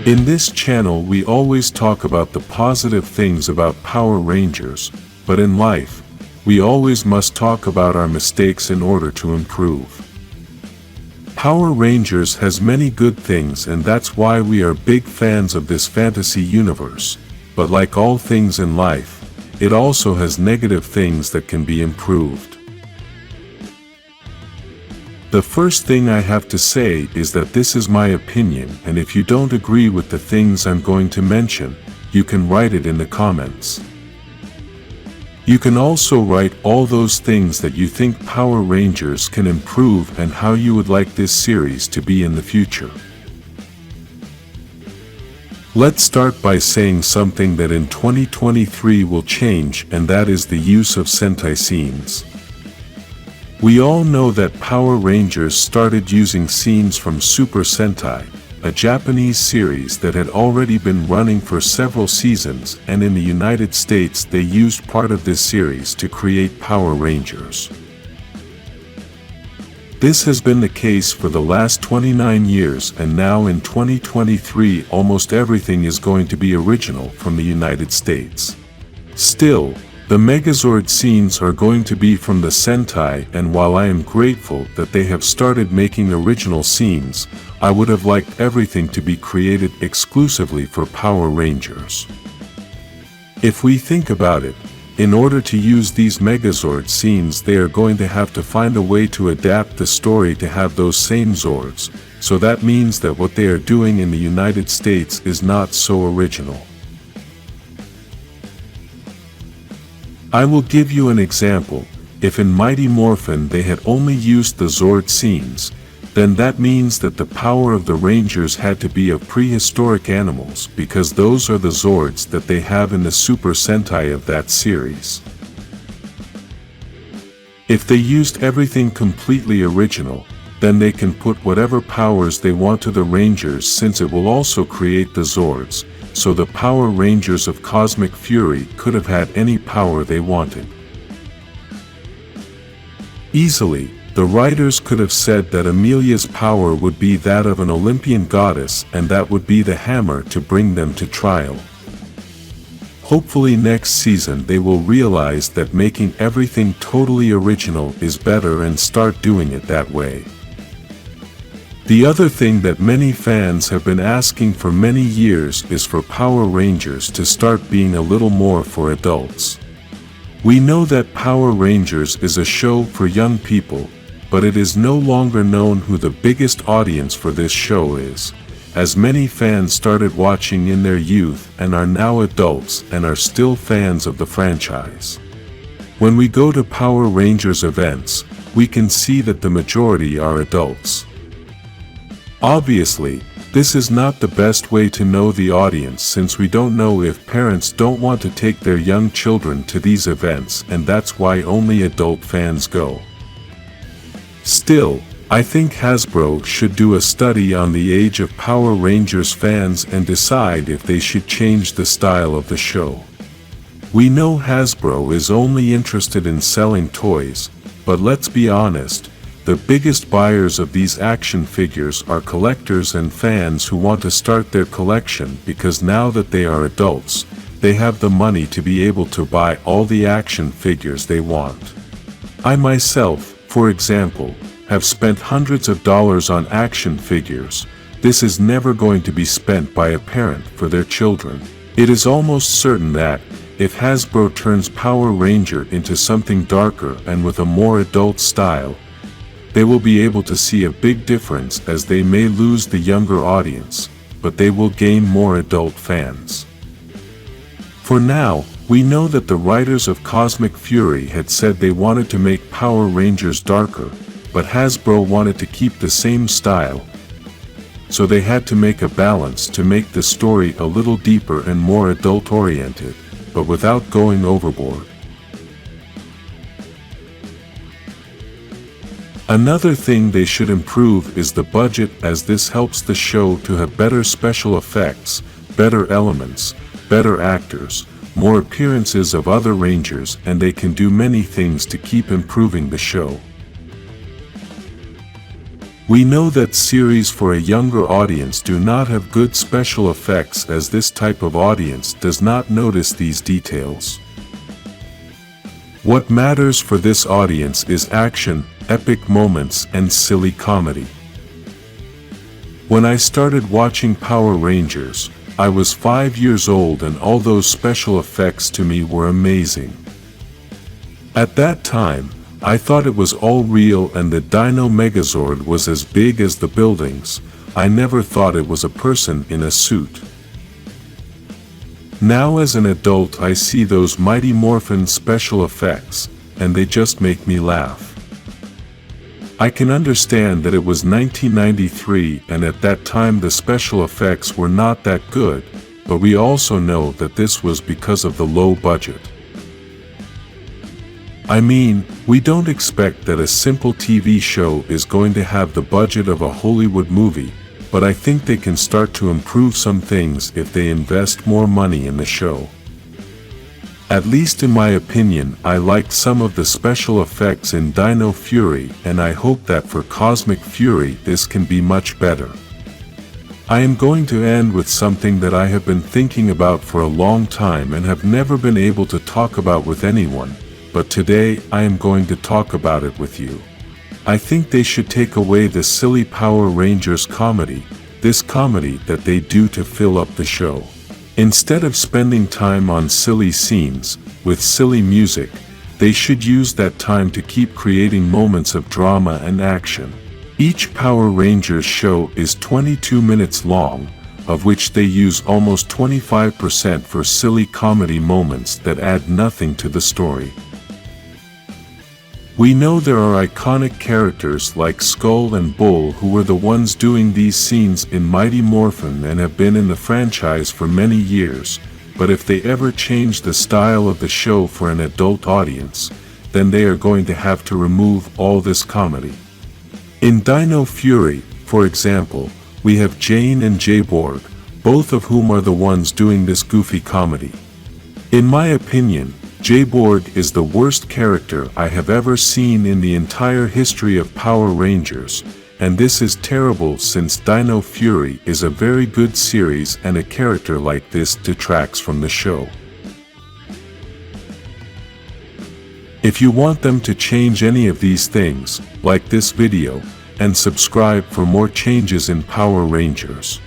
In this channel we always talk about the positive things about Power Rangers, but in life, we always must talk about our mistakes in order to improve. Power Rangers has many good things, and that's why we are big fans of this fantasy universe, but like all things in life, it also has negative things that can be improved. The first thing I have to say is that this is my opinion, and if you don't agree with the things I'm going to mention, you can write it in the comments. You can also write all those things that you think Power Rangers can improve and how you would like this series to be in the future. Let's start by saying something that in 2023 will change, and that is the use of Sentai Scenes. We all know that Power Rangers started using scenes from Super Sentai, a Japanese series that had already been running for several seasons, and in the United States they used part of this series to create Power Rangers. This has been the case for the last 29 years, and now in 2023 almost everything is going to be original from the United States. Still, the Megazord scenes are going to be from the Sentai, and while I am grateful that they have started making original scenes, I would have liked everything to be created exclusively for Power Rangers. If we think about it, in order to use these Megazord scenes they are going to have to find a way to adapt the story to have those same Zords, so that means that what they are doing in the United States is not so original. I will give you an example. If in Mighty Morphin they had only used the Zord scenes, then that means that the power of the Rangers had to be of prehistoric animals, because those are the Zords that they have in the Super Sentai of that series. If they used everything completely original, then they can put whatever powers they want to the Rangers, since it will also create the Zords, so the Power Rangers of Cosmic Fury could have had any power they wanted. Easily, the writers could have said that Amelia's power would be that of an Olympian goddess, and that would be the hammer to bring them to trial. Hopefully next season they will realize that making everything totally original is better and start doing it that way. The other thing that many fans have been asking for many years is for Power Rangers to start being a little more for adults. We know that Power Rangers is a show for young people, but it is no longer known who the biggest audience for this show is, as many fans started watching in their youth and are now adults and are still fans of the franchise. When we go to Power Rangers events, we can see that the majority are adults. Obviously, this is not the best way to know the audience, since we don't know if parents don't want to take their young children to these events, and that's why only adult fans go. Still, I think Hasbro should do a study on the age of Power Rangers fans and decide if they should change the style of the show. We know Hasbro is only interested in selling toys, but let's be honest, the biggest buyers of these action figures are collectors and fans who want to start their collection, because now that they are adults, they have the money to be able to buy all the action figures they want. I myself, for example, have spent hundreds of dollars on action figures. This is never going to be spent by a parent for their children. It is almost certain that, if Hasbro turns Power Ranger into something darker and with a more adult style, they will be able to see a big difference, as they may lose the younger audience, but they will gain more adult fans. For now, we know that the writers of Cosmic Fury had said they wanted to make Power Rangers darker, but Hasbro wanted to keep the same style, so they had to make a balance to make the story a little deeper and more adult-oriented, but without going overboard. Another thing they should improve is the budget, as this helps the show to have better special effects, better elements, better actors, more appearances of other Rangers, and they can do many things to keep improving the show. We know that series for a younger audience do not have good special effects, as this type of audience does not notice these details. What matters for this audience is action, epic moments, and silly comedy. When I started watching Power Rangers, I was 5 years old, and all those special effects to me were amazing. At that time, I thought it was all real and the Dino Megazord was as big as the buildings. I never thought it was a person in a suit. Now as an adult I see those mighty Morphin special effects, and they just make me laugh. I can understand that it was 1993 and at that time the special effects were not that good, but we also know that this was because of the low budget. I mean, we don't expect that a simple TV show is going to have the budget of a Hollywood movie, but I think they can start to improve some things if they invest more money in the show. At least in my opinion, I liked some of the special effects in Dino Fury, and I hope that for Cosmic Fury this can be much better. I am going to end with something that I have been thinking about for a long time and have never been able to talk about with anyone, but today I am going to talk about it with you. I think they should take away the silly Power Rangers comedy, this comedy that they do to fill up the show. Instead of spending time on silly scenes, with silly music, they should use that time to keep creating moments of drama and action. Each Power Rangers show is 22 minutes long, of which they use almost 25% for silly comedy moments that add nothing to the story. We know there are iconic characters like Skull and Bull who were the ones doing these scenes in Mighty Morphin and have been in the franchise for many years, but if they ever change the style of the show for an adult audience, then they are going to have to remove all this comedy. In Dino Fury, for example, we have Jane and Jayborg, both of whom are the ones doing this goofy comedy. In my opinion, Jayborg is the worst character I have ever seen in the entire history of Power Rangers, and this is terrible since Dino Fury is a very good series and a character like this detracts from the show. If you want them to change any of these things, like this video, and subscribe for more changes in Power Rangers.